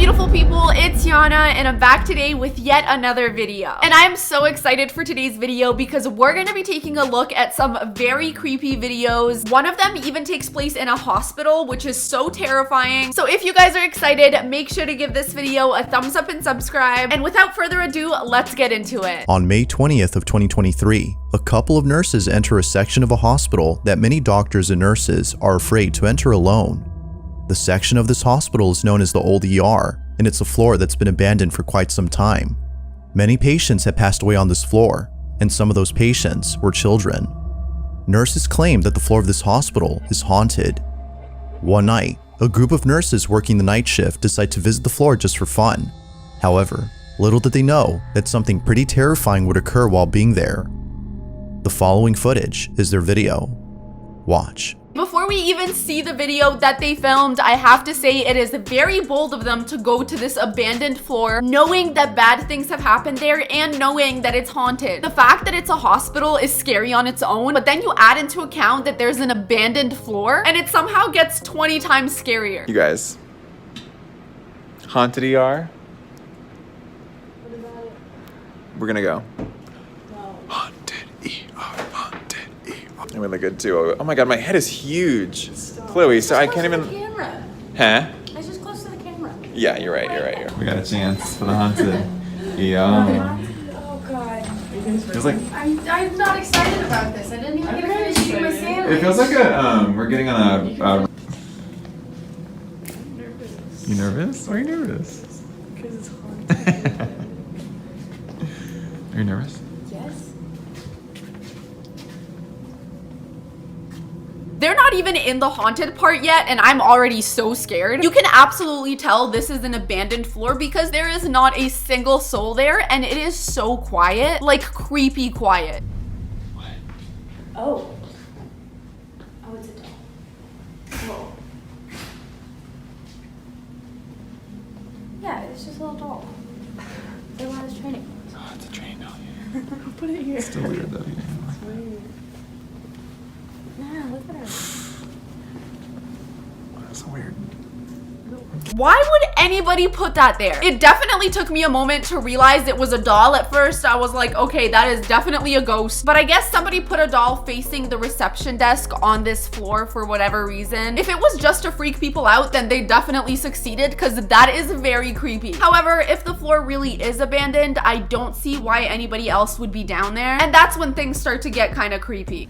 beautiful people, it's Yana and I'm back today with yet another video. And I'm so excited for today's video because we're going to be taking a look at some very creepy videos. One of them even takes place in a hospital, which is so terrifying. So if you guys are excited, make sure to give this video a thumbs up and subscribe. And without further ado, let's get into it. On May 20th of 2023, a couple of nurses enter a section of a hospital that many doctors and nurses are afraid to enter alone. The section of this hospital is known as the Old ER, and it's a floor that's been abandoned for quite some time. Many patients have passed away on this floor, and some of those patients were children. Nurses claim that the floor of this hospital is haunted. One night, a group of nurses working the night shift decide to visit the floor just for fun. However, little did they know that something pretty terrifying would occur while being there. The following footage is their video. Watch. Before we even see the video that they filmed, I have to say it is very bold of them to go to this abandoned floor, knowing that bad things have happened there and knowing that it's haunted. The fact that it's a hospital is scary on its own, but then you add into account that there's an abandoned floor and it somehow gets 20 times scarier. You guys, haunted ER? What about it? We're gonna go. No. Haunted ER, haunted ER. I'm really good too. Oh my god, my head is huge. Stop. Chloe, so I It's can't close even. to the camera. Huh? It's just close to the camera. Yeah, you're right. We got a chance for the haunted ER. Oh god. Feels like I'm not excited about this. I didn't even get to finish eating my sandwich. it feels like we're getting on a. You nervous? Why are you nervous? Because it's haunted. Are you nervous? Yes. They're not even in the haunted part yet and I'm already so scared. You can absolutely tell this is an abandoned floor because there is not a single soul there and it is so quiet, like creepy quiet. What? Oh. Oh, it's a doll. Oh. Yeah, it's just a little doll. They want us training. Oh, it's a train doll. Yeah. Put it here. It's still weird though. Yeah. It's weird. Yeah, look at her. That's weird. Why would anybody put that there? It definitely took me a moment to realize it was a doll. At first, I was like, okay, that is definitely a ghost. But I guess somebody put a doll facing the reception desk on this floor for whatever reason. If it was just to freak people out, then they definitely succeeded because that is very creepy. However, if the floor really is abandoned, I don't see why anybody else would be down there. And that's when things start to get kind of creepy.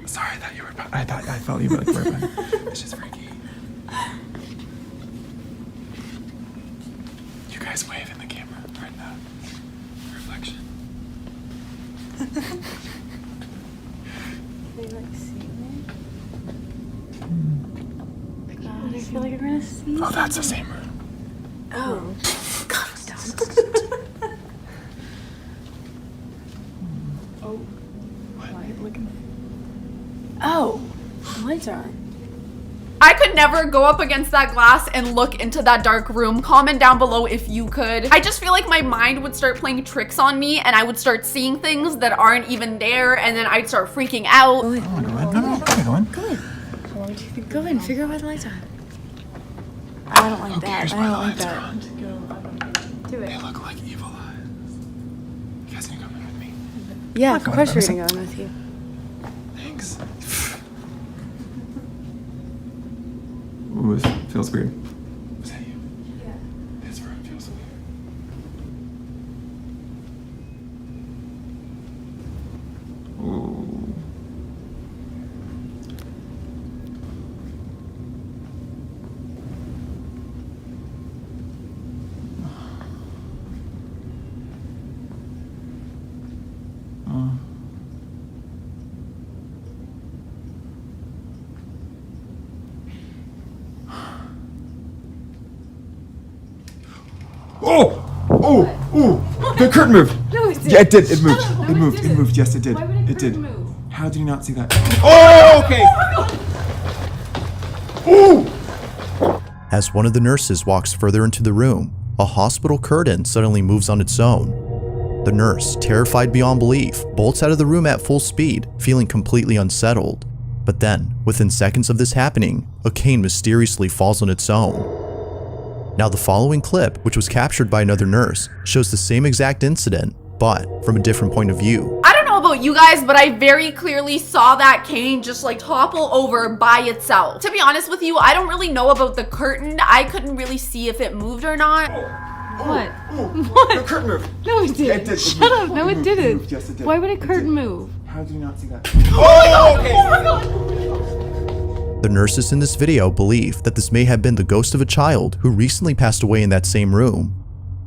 Sorry, I thought you were. I felt you like were. It's just freaky. You guys wave in the camera right now. Reflection. They like see me? God, I feel like I'm gonna see. Oh, that's the same room. Oh. God, stop. Oh. What? Why are you looking? Oh. The lights are on. I could never go up against that glass and look into that dark room. Comment down below if you could. I just feel like my mind would start playing tricks on me and I would start seeing things that aren't even there and then I'd start freaking out. Go in. Go in. No, go in. Go in. How long do you think? Go in. Figure out why the lights are on. I don't like that. Here's I why the don't like lights are that. on. Just go. Do They it. look like evil eyes. You guys need to come in with me. Yeah, of Come on, course we're let me gonna go in with you. Thanks. Ooh, this feels weird. Was that you? Yeah. This room feels weird. Ooh. Oh! Oh! Ooh! The curtain moved! No, it's did. Yeah, it did. It moved. Shut up. It moved. It It did. moved. Yes, it did. Why would It did. move? How did you not see that? Oh, okay. Ooh. As one of the nurses walks further into the room, a hospital curtain suddenly moves on its own. The nurse, terrified beyond belief, bolts out of the room at full speed, feeling completely unsettled. But then, within seconds of this happening, a cane mysteriously falls on its own. Now the following clip, which was captured by another nurse, shows the same exact incident, but from a different point of view. I don't know about you guys, but I very clearly saw that cane just like topple over by itself. To be honest with you, I don't really know about the curtain. I couldn't really see if it moved or not. What? The curtain moved. No, it didn't. It did. It Shut moved. up. No, It it moved. It didn't. moved. Yes, it did. Why would a It curtain did. move? How did you not see that? Oh, okay. The nurses in this video believe that this may have been the ghost of a child who recently passed away in that same room.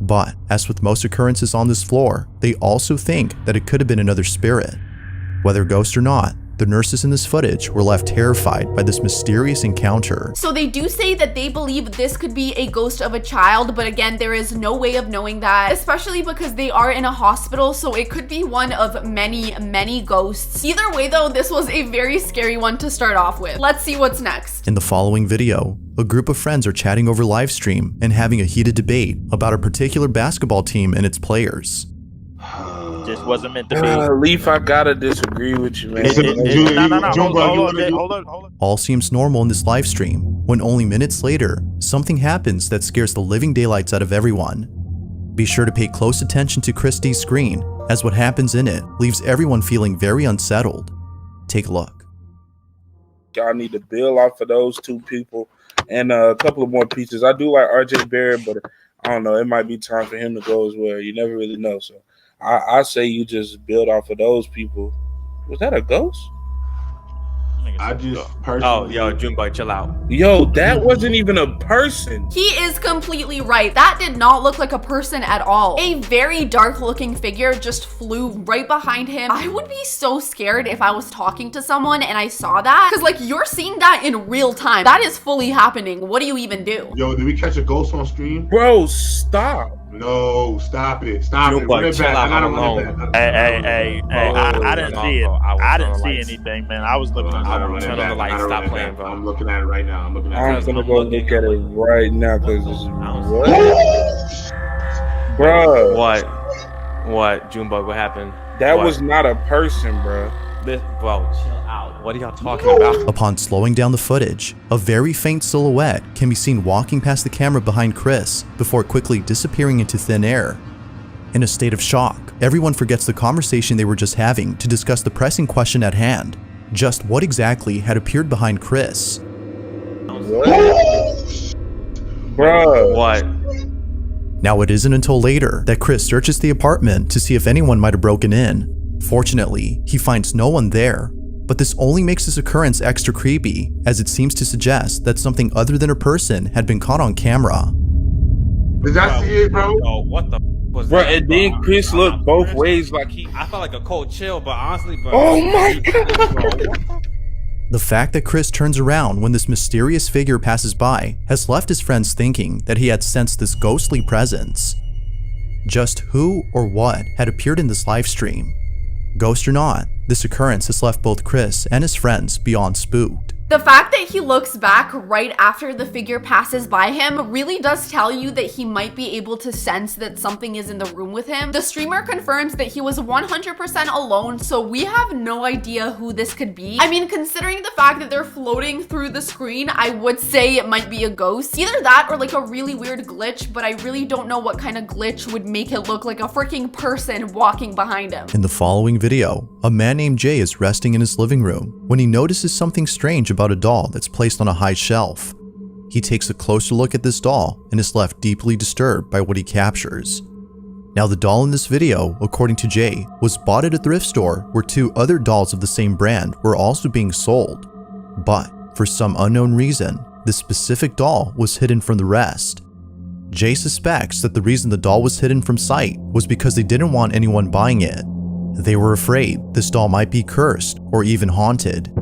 But, as with most occurrences on this floor, they also think that it could have been another spirit. Whether ghost or not, the nurses in this footage were left terrified by this mysterious encounter. So they do say that they believe this could be a ghost of a child, but again, there is no way of knowing that, especially because they are in a hospital, so it could be one of many, many ghosts. Either way though, this was a very scary one to start off with. Let's see what's next. In the following video, a group of friends are chatting over livestream and having a heated debate about a particular basketball team and its players. Just wasn't meant to be. Leaf, I gotta disagree with you, man. No. Hold on. All seems normal in this live stream, when only minutes later, something happens that scares the living daylights out of everyone. Be sure to pay close attention to Christie's screen, as what happens in it leaves everyone feeling very unsettled. Take a look. Y'all need to build off of those two people and a couple of more pieces. I do like RJ Barrett, but I don't know. It might be time for him to go as well. You never really know. So I say you just build off of those people. Was that a ghost? I just personally. Oh, yo, Junebug, chill out. Yo, that wasn't even a person. He is completely right. That did not look like a person at all. A very dark looking figure just flew right behind him. I would be so scared if I was talking to someone and I saw that. Cause like you're seeing that in real time. That is fully happening. What do you even do? Yo, did we catch a ghost on stream? Bro, stop. No, stop it. Stop it. Junebug, Run it chill back. out, I gotta I'm run it alone. back. Hey, I didn't see it. I didn't see anything, man. I was looking at I it. will turn on the lights, stop playing, bro. I'm looking at it right now. I'm looking at I'm it. gonna go look at it right now because what? Bro, What? Junebug, what happened? that What? was not a person, bro. Bro, chill out. What are y'all talking about? Upon slowing down the footage, a very faint silhouette can be seen walking past the camera behind Chris before quickly disappearing into thin air. In a state of shock, everyone forgets the conversation they were just having to discuss the pressing question at hand. Just what exactly had appeared behind Chris? Bro, What? Now it isn't until later that Chris searches the apartment to see if anyone might have broken in. Fortunately, he finds no one there, but this only makes this occurrence extra creepy, as it seems to suggest that something other than a person had been caught on camera. Did I see it, bro? Yo, what the was bro, that? and then Chris looked both ways like he. I felt like a cold chill, but honestly, bro. Oh my god! The fact that Chris turns around when this mysterious figure passes by has left his friends thinking that he had sensed this ghostly presence. Just who or what had appeared in this live stream? Ghost or not, this occurrence has left both Chris and his friends beyond spooked. The fact that he looks back right after the figure passes by him really does tell you that he might be able to sense that something is in the room with him. The streamer confirms that he was 100% alone, so we have no idea who this could be. I mean, considering the fact that they're floating through the screen, I would say it might be a ghost. Either that or like a really weird glitch, but I really don't know what kind of glitch would make it look like a freaking person walking behind him. In the following video, a man named Jay is resting in his living room when he notices something strange about a doll that's placed on a high shelf. He takes a closer look at this doll and is left deeply disturbed by what he captures. Now, the doll in this video, according to Jay, was bought at a thrift store where two other dolls of the same brand were also being sold. But, for some unknown reason, this specific doll was hidden from the rest. Jay suspects that the reason the doll was hidden from sight was because they didn't want anyone buying it. They were afraid this doll might be cursed or even haunted.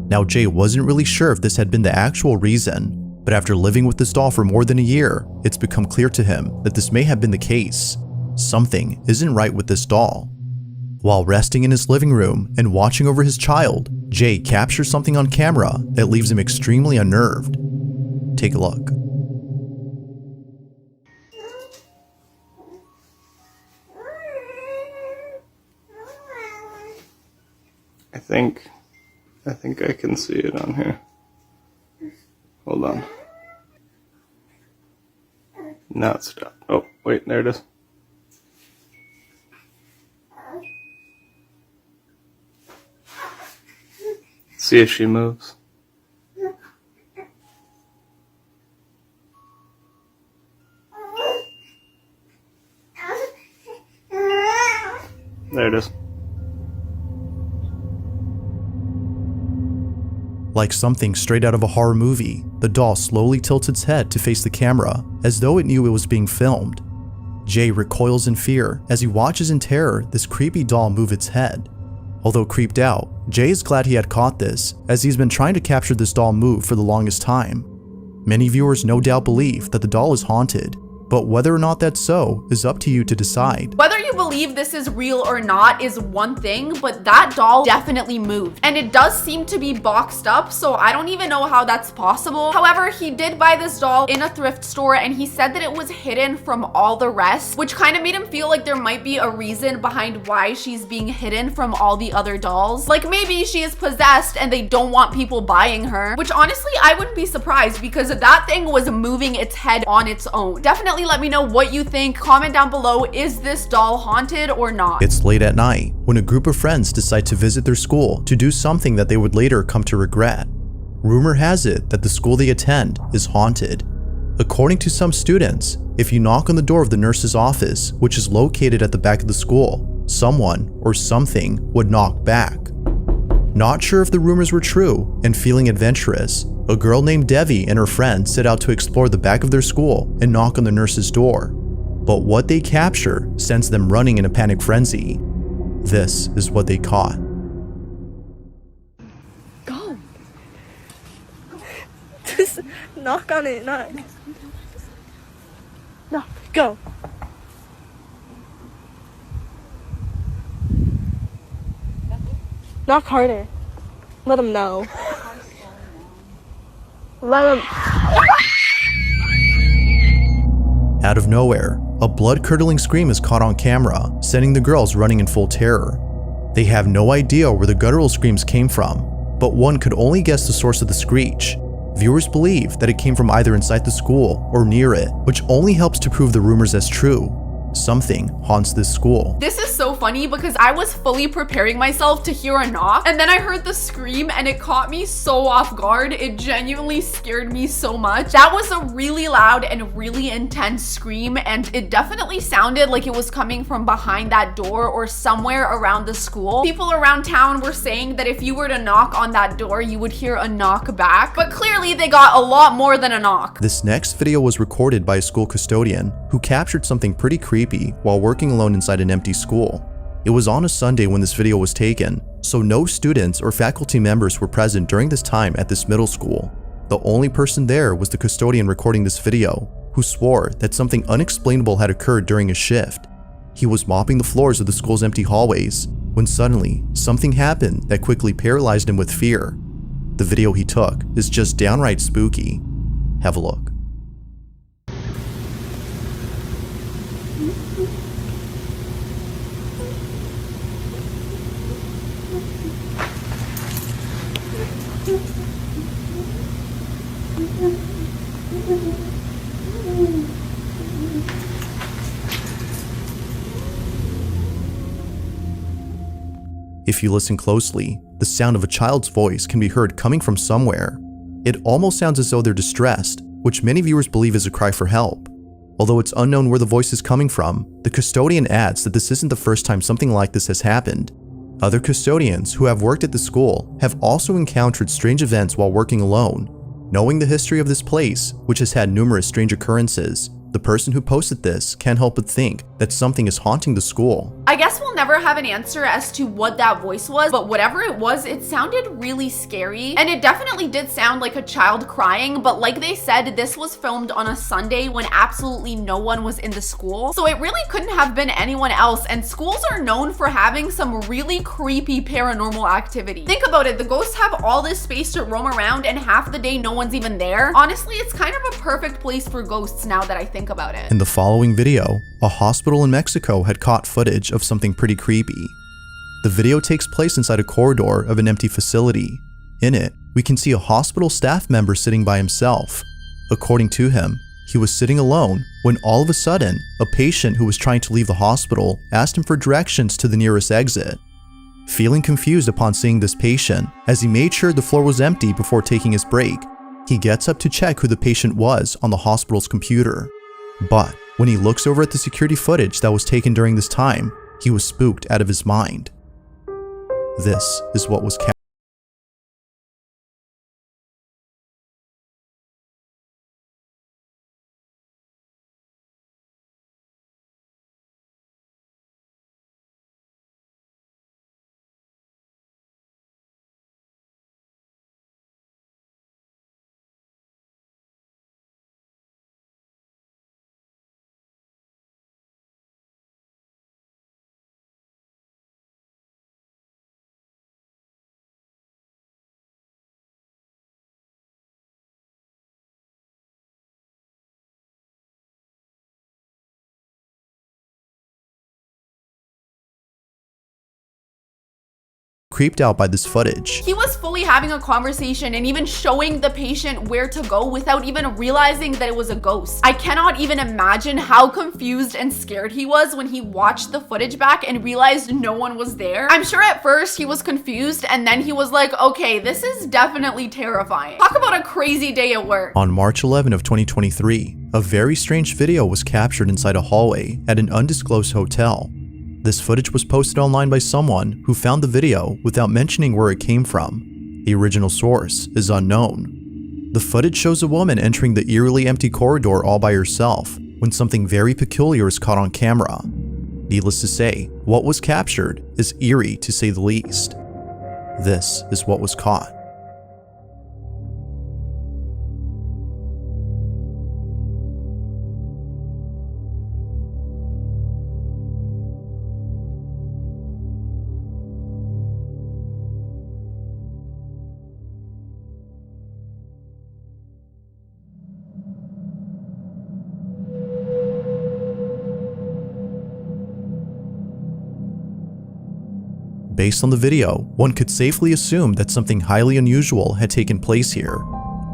Now, Jay wasn't really sure if this had been the actual reason, but after living with this doll for more than a year, it's become clear to him that this may have been the case. something isn't right with this doll. While resting in his living room and watching over his child, Jay captures something on camera that leaves him extremely unnerved. Take a look. I think I can see it on here. Hold on. Now it's stopped. Oh, wait, there it is. See if she moves. There it is. Like something straight out of a horror movie, the doll slowly tilts its head to face the camera, as though it knew it was being filmed. Jay recoils in fear as he watches in terror this creepy doll move its head. Although creeped out, Jay is glad he had caught this, as he's been trying to capture this doll move for the longest time. Many viewers no doubt believe that the doll is haunted, but whether or not that's so is up to you to decide. Whether you believe this is real or not is one thing, but that doll definitely moved. And it does seem to be boxed up, so I don't even know how that's possible. However, he did buy this doll in a thrift store and he said that it was hidden from all the rest, which kind of made him feel like there might be a reason behind why she's being hidden from all the other dolls. Like maybe she is possessed and they don't want people buying her, which honestly, I wouldn't be surprised because that thing was moving its head on its own. Definitely let me know what you think. Comment down below, is this doll haunted or not? It's late at night when a group of friends decide to visit their school to do something that they would later come to regret. Rumor has it that the school they attend is haunted. According to some students, if you knock on the door of the nurse's office, which is located at the back of the school, someone or something would knock back. Not sure if the rumors were true, and feeling adventurous, a girl named Devi and her friend set out to explore the back of their school and knock on the nurse's door. But what they capture sends them running in a panic frenzy. This is what they caught. Go. Just knock on it, knock. No, go. Knock harder. Let them know. Let them. Out of nowhere, a blood-curdling scream is caught on camera, sending the girls running in full terror. They have no idea where the guttural screams came from, but one could only guess the source of the screech. Viewers believe that it came from either inside the school or near it, which only helps to prove the rumors as true. Something haunts this school. This is so funny because I was fully preparing myself to hear a knock and then I heard the scream and it caught me so off guard. It genuinely scared me so much. That was a really loud and really intense scream and it definitely sounded like it was coming from behind that door or somewhere around the school. People around town were saying that if you were to knock on that door, you would hear a knock back, but clearly they got a lot more than a knock. This next video was recorded by a school custodian who captured something pretty creepy while working alone inside an empty school. It was on a Sunday when this video was taken, so no students or faculty members were present during this time at this middle school. The only person there was the custodian recording this video, who swore that something unexplainable had occurred during his shift. He was mopping the floors of the school's empty hallways when suddenly something happened that quickly paralyzed him with fear. The video he took is just downright spooky. Have a look. If you listen closely, the sound of a child's voice can be heard coming from somewhere. It almost sounds as though they're distressed, which many viewers believe is a cry for help. Although it's unknown where the voice is coming from, the custodian adds that this isn't the first time something like this has happened. Other custodians who have worked at the school have also encountered strange events while working alone. Knowing the history of this place, which has had numerous strange occurrences, the person who posted this can't help but think that something is haunting the school. I guess we'll never have an answer as to what that voice was, but whatever it was, it sounded really scary. And it definitely did sound like a child crying, but like they said, this was filmed on a Sunday when absolutely no one was in the school. So it really couldn't have been anyone else, and schools are known for having some really creepy paranormal activity. Think about it, the ghosts have all this space to roam around and half the day no one's even there. Honestly, it's kind of a perfect place for ghosts now that I think about it. In the following video, a hospital in Mexico had caught footage of something pretty creepy. The video takes place inside a corridor of an empty facility. In it, we can see a hospital staff member sitting by himself. According to him, he was sitting alone when all of a sudden, a patient who was trying to leave the hospital asked him for directions to the nearest exit. Feeling confused upon seeing this patient, as he made sure the floor was empty before taking his break, he gets up to check who the patient was on the hospital's computer. But when he looks over at the security footage that was taken during this time, he was spooked out of his mind. This is what was captured. Creeped out by this footage. He was fully having a conversation and even showing the patient where to go without even realizing that it was a ghost. I cannot even imagine how confused and scared he was when he watched the footage back and realized no one was there. I'm sure at first he was confused and then he was like, okay, this is definitely terrifying. Talk about a crazy day at work. On March 11 of 2023, a very strange video was captured inside a hallway at an undisclosed hotel. This footage was posted online by someone who found the video without mentioning where it came from. The original source is unknown. The footage shows a woman entering the eerily empty corridor all by herself when something very peculiar is caught on camera. Needless to say, what was captured is eerie to say the least. This is what was caught. Based on the video, one could safely assume that something highly unusual had taken place here.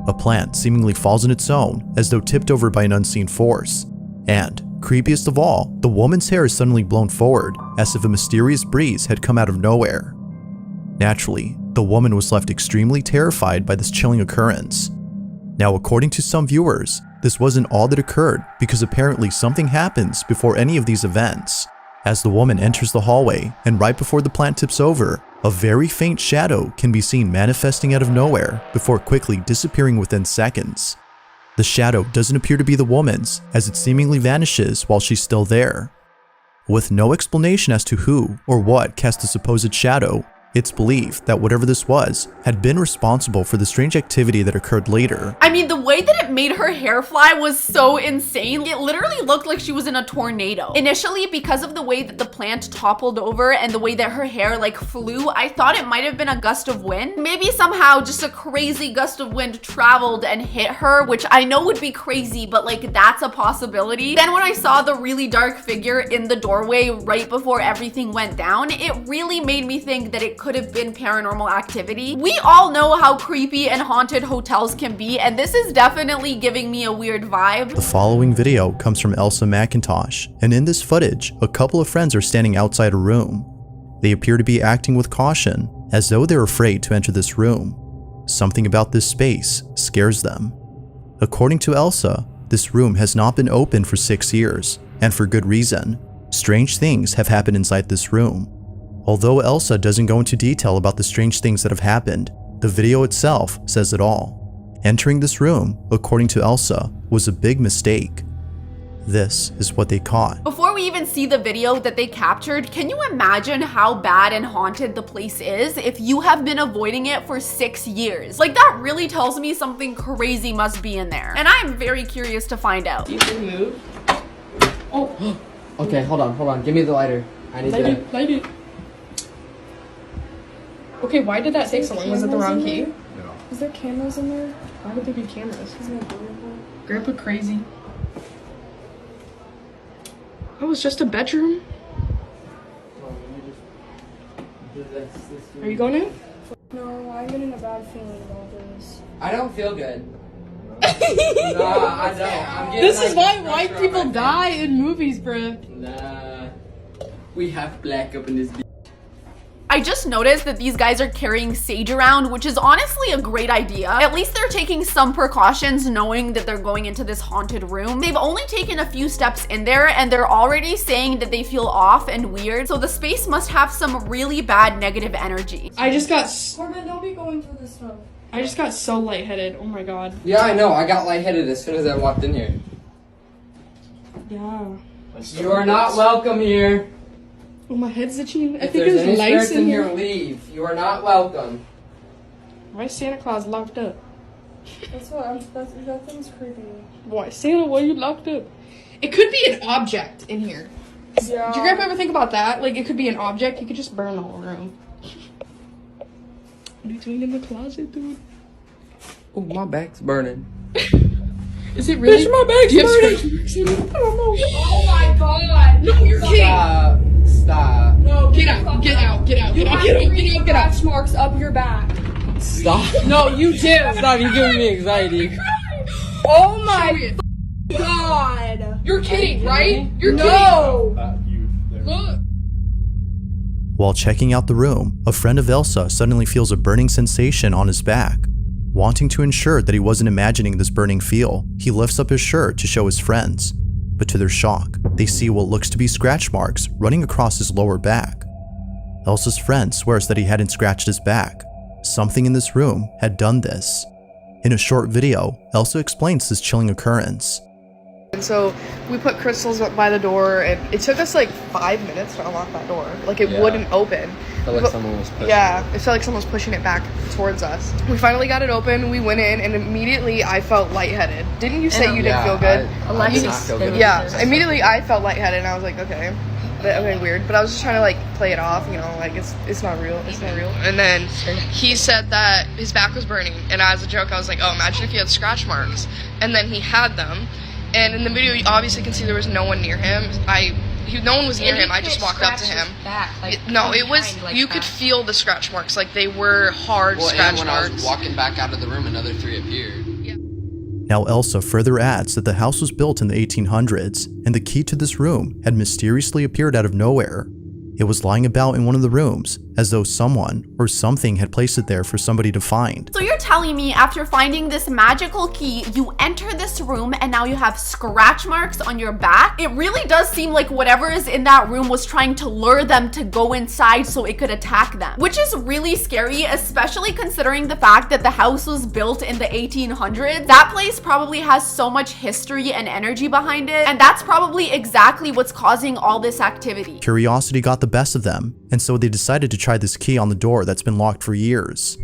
A plant seemingly falls on its own, as though tipped over by an unseen force. And, creepiest of all, the woman's hair is suddenly blown forward, as if a mysterious breeze had come out of nowhere. Naturally, the woman was left extremely terrified by this chilling occurrence. Now, according to some viewers, this wasn't all that occurred because apparently something happens before any of these events. As the woman enters the hallway, and right before the plant tips over, a very faint shadow can be seen manifesting out of nowhere before quickly disappearing within seconds. The shadow doesn't appear to be the woman's, as it seemingly vanishes while she's still there. With no explanation as to who or what cast the supposed shadow, it's believed that whatever this was had been responsible for the strange activity that occurred later. I mean, the way that it made her hair fly was so insane. It literally looked like she was in a tornado. Initially, because of the way that the plant toppled over and the way that her hair like flew, I thought it might have been a gust of wind. Maybe somehow just a crazy gust of wind traveled and hit her, which I know would be crazy, but like that's a possibility. Then when I saw the really dark figure in the doorway right before everything went down, it really made me think that it could have been paranormal activity. We all know how creepy and haunted hotels can be, and this is definitely giving me a weird vibe. The following video comes from Elsa McIntosh, and in this footage, a couple of friends are standing outside a room. They appear to be acting with caution, as though they're afraid to enter this room. Something about this space scares them. According to Elsa, this room has not been open for 6 years, and for good reason. Strange things have happened inside this room. Although Elsa doesn't go into detail about the strange things that have happened, the video itself says it all. Entering this room, according to Elsa, was a big mistake. This is what they caught. Before we even see the video that they captured, can you imagine how bad and haunted the place is if you have been avoiding it for 6 years? Like, that really tells me something crazy must be in there. And I'm very curious to find out. You can move. Oh. Okay, hold on. Give me the lighter. I need to light it. Okay, why did that take so long? Was it the wrong key? No. Is there cameras in there? Why would there be cameras? Isn't it adorable? Grandpa crazy. Oh, it's just a bedroom. Are you going in? No, I'm getting a bad feeling about this. I don't feel good. Nah, I don't. I'm getting this is why white people die in movies, bruh. Nah. We have black up in this bitch. I just noticed that these guys are carrying sage around, which is honestly a great idea. At least they're taking some precautions knowing that they're going into this haunted room. They've only taken a few steps in there and they're already saying that they feel off and weird. So the space must have some really bad negative energy. I just got... Corbin, don't be going through this stuff. I just got so lightheaded. Oh my god. Yeah, I know. I got lightheaded as soon as I walked in here. Yeah. You are not welcome here. Oh, my head's itching. I If think there's there's any lights spirits in here. leave. You are not welcome. Why is Santa Claus locked up? That thing's creepy. Why, Santa, why are you locked up? It could be an object in here. Yeah. Did your grandpa ever think about that? Like, it could be an object. You could just burn the whole room. What are you doing in the closet, dude? Oh, my back's burning. Is it really? Bitch, my back's burning. I don't know. Oh my god. No, you're kidding. Stop. No, Get out. Get out. Get out. You Get out. have Get out. 3 Get out. Get out. scratch marks up your back. Stop. No, you do. Stop, you're giving me anxiety. Oh my god. You're kidding, right? You're No. kidding. Look. While checking out the room, a friend of Elsa suddenly feels a burning sensation on his back. Wanting to ensure that he wasn't imagining this burning feel, he lifts up his shirt to show his friends. But to their shock, they see what looks to be scratch marks running across his lower back. Elsa's friend swears that he hadn't scratched his back. Something in this room had done this. In a short video, Elsa explains this chilling occurrence. And so we put crystals up by the door, and it took us like 5 minutes to unlock that door. Like, it wouldn't open. I felt like someone was pushing it felt like someone was pushing it back towards us. We finally got it open, we went in, and immediately I felt lightheaded. Didn't you say you didn't feel good? I did not feel good. Yeah, immediately I felt lightheaded, and I was like, okay, weird. But I was just trying to like play it off, you know, like it's not real, it's not real. And then he said that his back was burning, and as a joke, I was like, oh, imagine if he had scratch marks. And then he had them, and in the video, you obviously can see there was no one near him. No one was near him. I just walked up to him. No, it was. You could feel the scratch marks, like they were hard scratch and when marks. I was walking back out of the room, another 3 appeared. Now Elsa further adds that the house was built in the 1800s, and the key to this room had mysteriously appeared out of nowhere. It was lying about in one of the rooms, as though someone or something had placed it there for somebody to find. So you're telling me after finding this magical key, you enter this room and now you have scratch marks on your back? It really does seem like whatever is in that room was trying to lure them to go inside so it could attack them, which is really scary, especially considering the fact that the house was built in the 1800s. That place probably has so much history and energy behind it, and that's probably exactly what's causing all this activity. Curiosity got the best of them, and so they decided to try this key on the door that's been locked for years.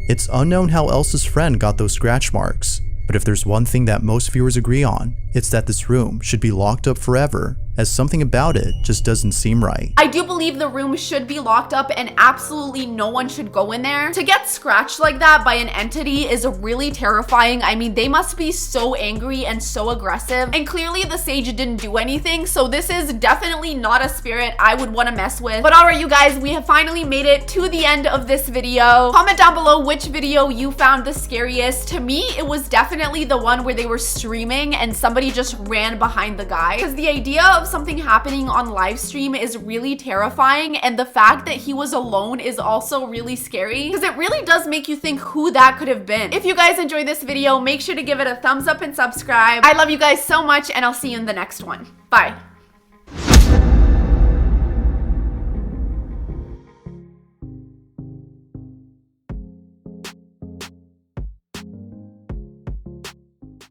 It's unknown how Elsa's friend got those scratch marks, but if there's one thing that most viewers agree on, it's that this room should be locked up forever, as something about it just doesn't seem right. I do believe the room should be locked up and absolutely no one should go in there. To get scratched like that by an entity is really terrifying. I mean, they must be so angry and so aggressive, and clearly the sage didn't do anything, so this is definitely not a spirit I would want to mess with. But alright, you guys, we have finally made it to the end of this video. Comment down below which video you found the scariest. To me, it was definitely the one where they were streaming and somebody just ran behind the guy, because the idea of something happening on live stream is really terrifying, and the fact that he was alone is also really scary, because it really does make you think who that could have been. If you guys enjoyed this video, make sure to give it a thumbs up and subscribe. I love you guys so much, and I'll see you in the next one. Bye.